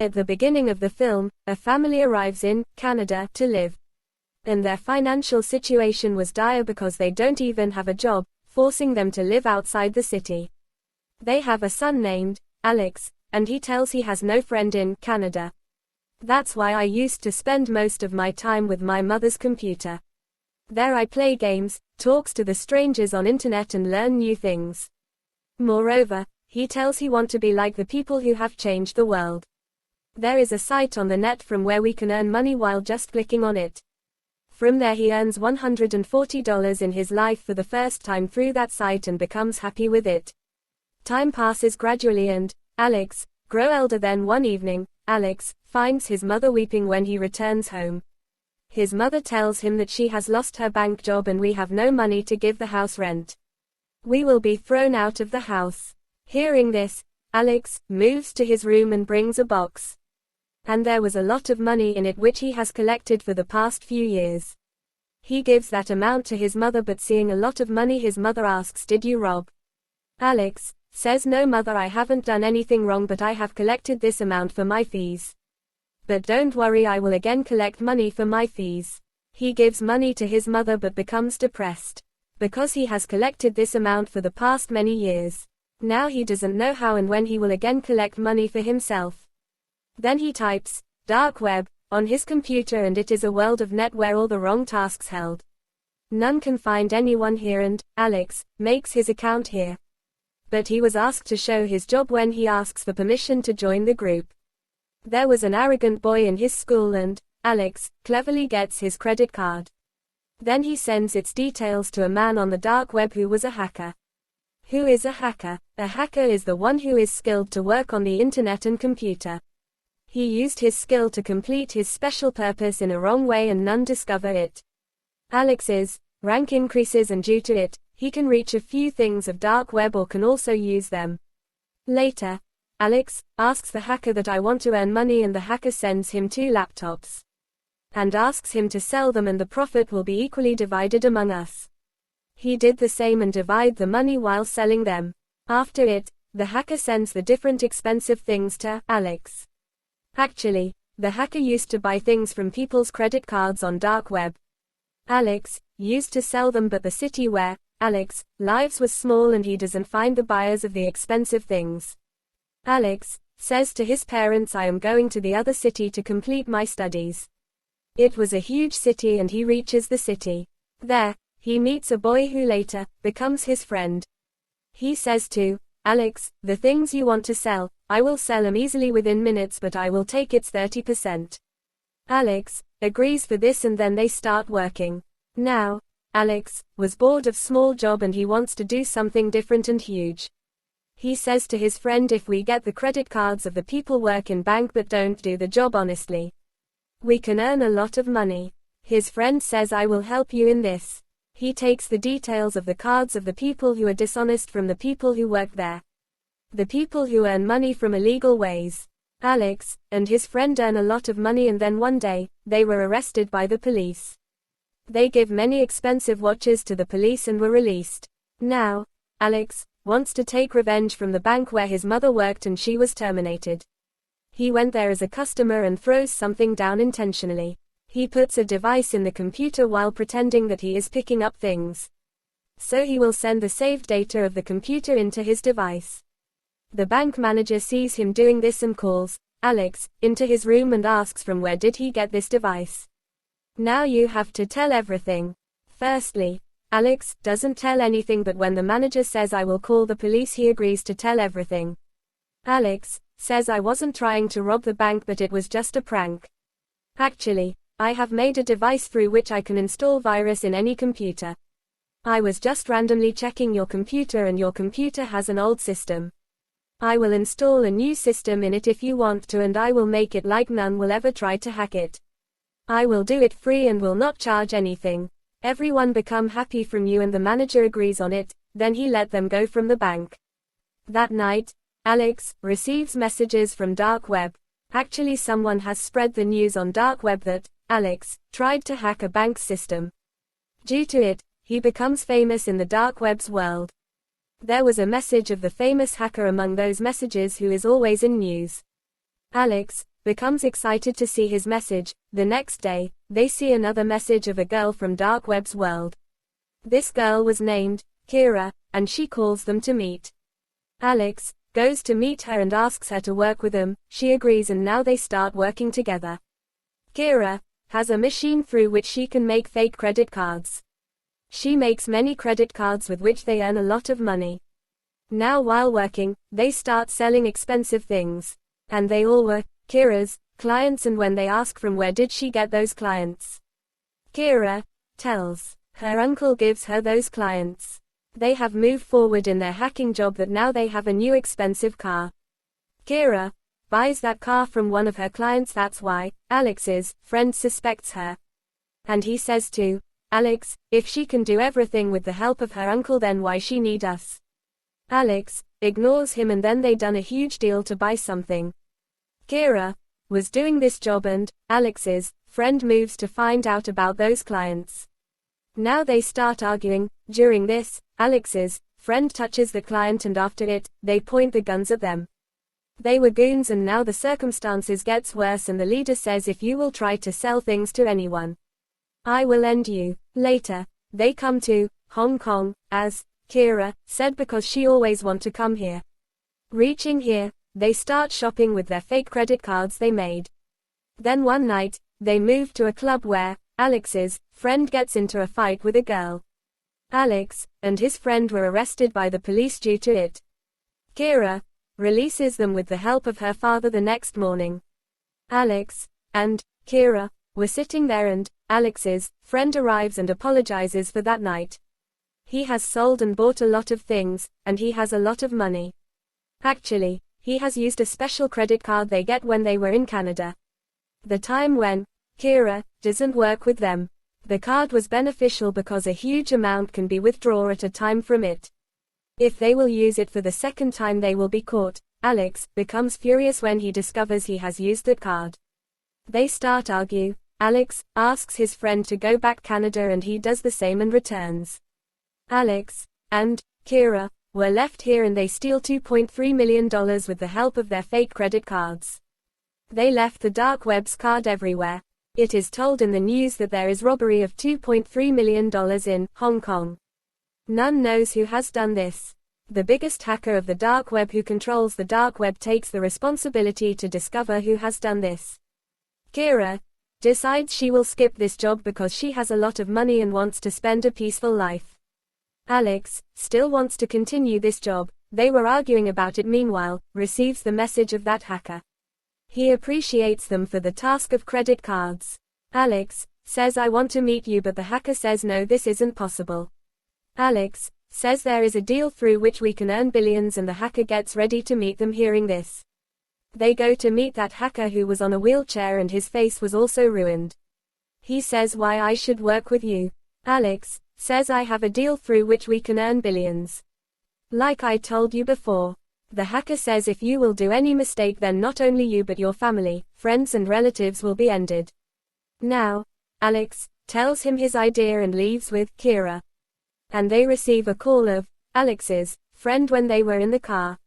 At the beginning of the film, a family arrives in Canada to live. And their financial situation was dire because they don't even have a job, forcing them to live outside the city. They have a son named Alex, and he tells he has no friend in Canada. That's why I used to spend most of my time with my mother's computer. There I play games, talks to the strangers on internet and learn new things. Moreover, he tells he want to be like the people who have changed the world. There is a site on the net from where we can earn money while just clicking on it. From there he earns $140 in his life for the first time through that site and becomes happy with it. Time passes gradually and Alex grow elder. Then one evening, Alex finds his mother weeping when he returns home. His mother tells him that she has lost her bank job and we have no money to give the house rent. We will be thrown out of the house. Hearing this, Alex moves to his room and brings a box. And there was a lot of money in it which he has collected for the past few years. He gives that amount to his mother, but seeing a lot of money his mother asks, "Did you rob?" Alex says, "No mother, I haven't done anything wrong, but I have collected this amount for my fees. But don't worry, I will again collect money for my fees." He gives money to his mother but becomes depressed. Because he has collected this amount for the past many years. Now he doesn't know how and when he will again collect money for himself. Then he types, "dark web," on his computer, and it is a world of net where all the wrong tasks held. None can find anyone here, and Alex makes his account here. But he was asked to show his job when he asks for permission to join the group. There was an arrogant boy in his school and Alex cleverly gets his credit card. Then he sends its details to a man on the dark web who was a hacker. Who is a hacker? A hacker is the one who is skilled to work on the internet and computer. He used his skill to complete his special purpose in a wrong way and none discover it. Alex's rank increases, and due to it, he can reach a few things of dark web or can also use them. Later, Alex asks the hacker that "I want to earn money," and the hacker sends him 2 laptops. And asks him to sell them and the profit will be equally divided among us. He did the same and divide the money while selling them. After it, the hacker sends the different expensive things to Alex. Actually, the hacker used to buy things from people's credit cards on dark web. Alex used to sell them, but the city where Alex lives was small and he doesn't find the buyers of the expensive things. Alex says to his parents, "I am going to the other city to complete my studies." It was a huge city and he reaches the city. There, he meets a boy who later becomes his friend. He says to Alex, "The things you want to sell, I will sell them easily within minutes, but I will take its 30%. Alex agrees for this and then they start working. Now, Alex was bored of small job and he wants to do something different and huge. He says to his friend, "If we get the credit cards of the people work in bank but don't do the job honestly, we can earn a lot of money." His friend says, "I will help you in this." He takes the details of the cards of the people who are dishonest from the people who work there. The people who earn money from illegal ways. Alex and his friend earn a lot of money, and then one day, they were arrested by the police. They give many expensive watches to the police and were released. Now, Alex wants to take revenge from the bank where his mother worked and she was terminated. He went there as a customer and throws something down intentionally. He puts a device in the computer while pretending that he is picking up things. So he will send the saved data of the computer into his device. The bank manager sees him doing this and calls Alex into his room and asks from where did he get this device. Now you have to tell everything. Firstly, Alex doesn't tell anything, but when the manager says "I will call the police," he agrees to tell everything. Alex says, "I wasn't trying to rob the bank, but it was just a prank. Actually, I have made a device through which I can install virus in any computer. I was just randomly checking your computer and your computer has an old system. I will install a new system in it if you want to, and I will make it like none will ever try to hack it. I will do it free and will not charge anything. Everyone become happy from you," and the manager agrees on it. Then he let them go from the bank. That night, Alex receives messages from dark web. Actually, someone has spread the news on dark web that Alex tried to hack a bank system. Due to it, he becomes famous in the dark web's world. There was a message of the famous hacker among those messages who is always in news. Alex becomes excited to see his message. The next day, they see another message of a girl from Dark Web's world. This girl was named Kira, and she calls them to meet. Alex goes to meet her and asks her to work with him. She agrees and now they start working together. Kira has a machine through which she can make fake credit cards. She makes many credit cards with which they earn a lot of money. Now while working, they start selling expensive things. And they all were Kira's clients, and when they ask from where did she get those clients, Kira tells her uncle gives her those clients. They have moved forward in their hacking job that now they have a new expensive car. Kira buys that car from one of her clients. That's why Alex's friend suspects her. And he says to Alex, if she can do everything with the help of her uncle, then why she need us? Alex ignores him, and then they done a huge deal to buy something. Kira was doing this job and Alex's friend moves to find out about those clients. Now they start arguing. During this, Alex's friend touches the client and after it, they point the guns at them. They were goons and now the circumstances gets worse and the leader says, if you will try to sell things to anyone, I will end you. Later, they come to Hong Kong, as Kira said, because she always want to come here. Reaching here, they start shopping with their fake credit cards they made. Then one night, they move to a club where Alex's friend gets into a fight with a girl. Alex and his friend were arrested by the police due to it. Kira releases them with the help of her father the next morning. Alex and Kira were sitting there and Alex's friend arrives and apologizes for that night. He has sold and bought a lot of things, and he has a lot of money. Actually, he has used a special credit card they get when they were in Canada. The time when Kira doesn't work with them, the card was beneficial because a huge amount can be withdrawn at a time from it. If they will use it for the second time, they will be caught. Alex becomes furious when he discovers he has used that card. They start argue. Alex asks his friend to go back Canada and he does the same and returns. Alex and Kira were left here and they steal $2.3 million with the help of their fake credit cards. They left the Dark Web's card everywhere. It is told in the news that there is robbery of $2.3 million in Hong Kong. None knows who has done this. The biggest hacker of the Dark Web who controls the Dark Web takes the responsibility to discover who has done this. Kira decides she will skip this job because she has a lot of money and wants to spend a peaceful life. Alex still wants to continue this job. They were arguing about it. Meanwhile, receives the message of that hacker. He appreciates them for the task of credit cards. Alex says, I want to meet you, but the hacker says no, this isn't possible. Alex says there is a deal through which we can earn billions, and the hacker gets ready to meet them. Hearing this, they go to meet that hacker who was on a wheelchair and his face was also ruined. He says, why I should work with you. Alex says, I have a deal through which we can earn billions. Like I told you before. The hacker says, if you will do any mistake, then not only you but your family, friends and relatives will be ended. Now, Alex tells him his idea and leaves with Kira. And they receive a call of Alex's friend when they were in the car.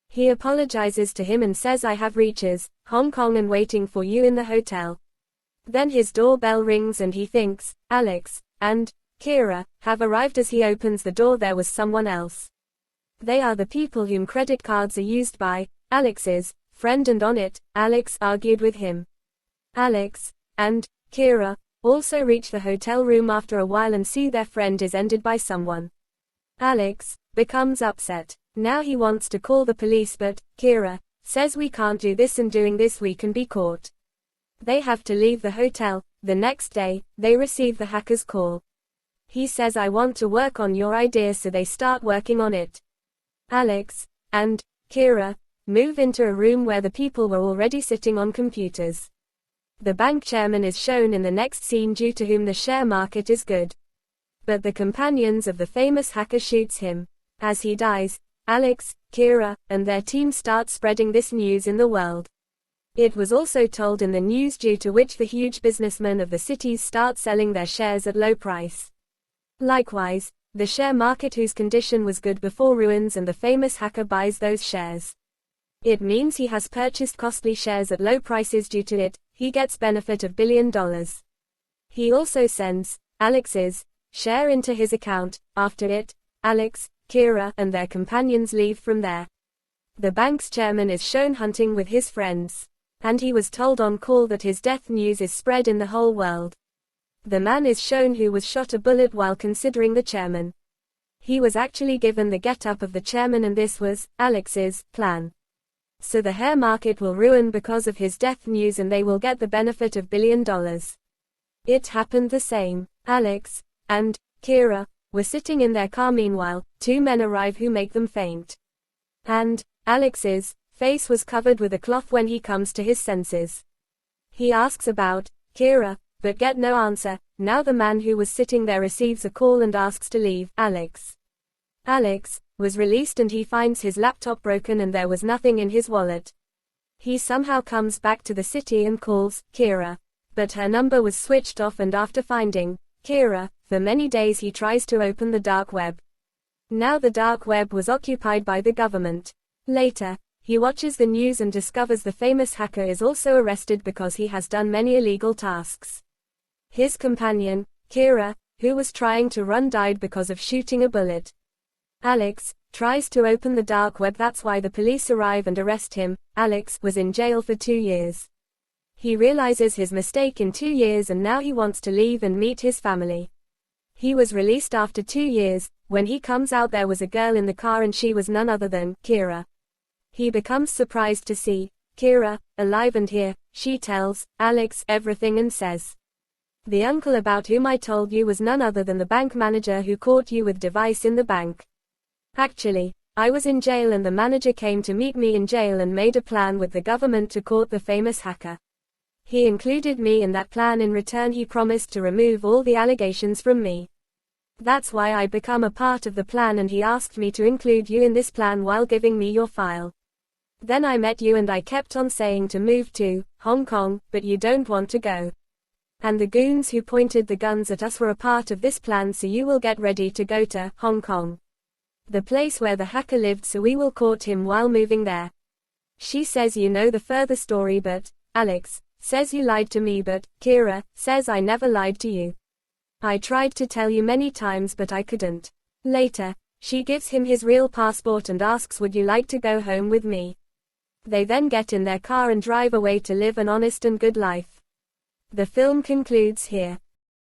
He apologizes to him and says, I have reaches Hong Kong and waiting for you in the hotel. Then his doorbell rings and he thinks Alex and Kira have arrived. As he opens the door, there was someone else. They are the people whom credit cards are used by, Alex's friend, and on it, Alex argued with him. Alex and Kira also reach the hotel room after a while and see their friend is ended by someone. Alex becomes upset. Now he wants to call the police, but Kira says, we can't do this, and doing this we can be caught. They have to leave the hotel. The next day, they receive the hacker's call. He says, I want to work on your idea, so they start working on it. Alex and Kira move into a room where the people were already sitting on computers. The bank chairman is shown in the next scene, due to whom the share market is good. But the companions of the famous hacker shoots him. As he dies, Alex, Kira, and their team start spreading this news in the world. It was also told in the news, due to which the huge businessmen of the cities start selling their shares at low price. Likewise, the share market whose condition was good before ruins, and the famous hacker buys those shares. It means he has purchased costly shares at low prices. Due to it, he gets benefit of $1 billion. He also sends Alex's share into his account. After it, Alex, Kira, and their companions leave from there. The bank's chairman is shown hunting with his friends, and he was told on call that his death news is spread in the whole world. The man is shown who was shot a bullet while considering the chairman. He was actually given the get-up of the chairman, and this was Alex's plan. So the hair market will ruin because of his death news, and they will get the benefit of $1 billion. It happened the same. Alex and Kira were sitting in their car. Meanwhile, two men arrive who make them faint. And Alex's face was covered with a cloth when he comes to his senses. He asks about Kira, but get no answer. Now the man who was sitting there receives a call and asks to leave. Alex was released, and he finds his laptop broken and there was nothing in his wallet. He somehow comes back to the city and calls Kira, but her number was switched off, and after finding Kira, for many days he tries to open the dark web. Now the dark web was occupied by the government. Later, he watches the news and discovers the famous hacker is also arrested because he has done many illegal tasks. His companion, Kira, who was trying to run, died because of shooting a bullet. Alex tries to open the dark web. That's why the police arrive and arrest him. Alex was in jail for 2 years. He realizes his mistake in 2 years, and now he wants to leave and meet his family. He was released after 2 years. When he comes out, there was a girl in the car, and she was none other than Kira. He becomes surprised to see Kira alive, and here she tells Alex everything and says, "The uncle about whom I told you was none other than the bank manager who caught you with device in the bank. Actually, I was in jail, and the manager came to meet me in jail and made a plan with the government to court the famous hacker. He included me in that plan. In return, he promised to remove all the allegations from me. That's why I become a part of the plan, and he asked me to include you in this plan while giving me your file. Then I met you, and I kept on saying to move to Hong Kong, but you don't want to go. And the goons who pointed the guns at us were a part of this plan, so you will get ready to go to Hong Kong, the place where the hacker lived, so we will court him while moving there." She says, "You know the further story, but Alex says you lied to me, but Kira says I never lied to you. I tried to tell you many times, but I couldn't." Later, she gives him his real passport and asks, "Would you like to go home with me?" They then get in their car and drive away to live an honest and good life. The film concludes here.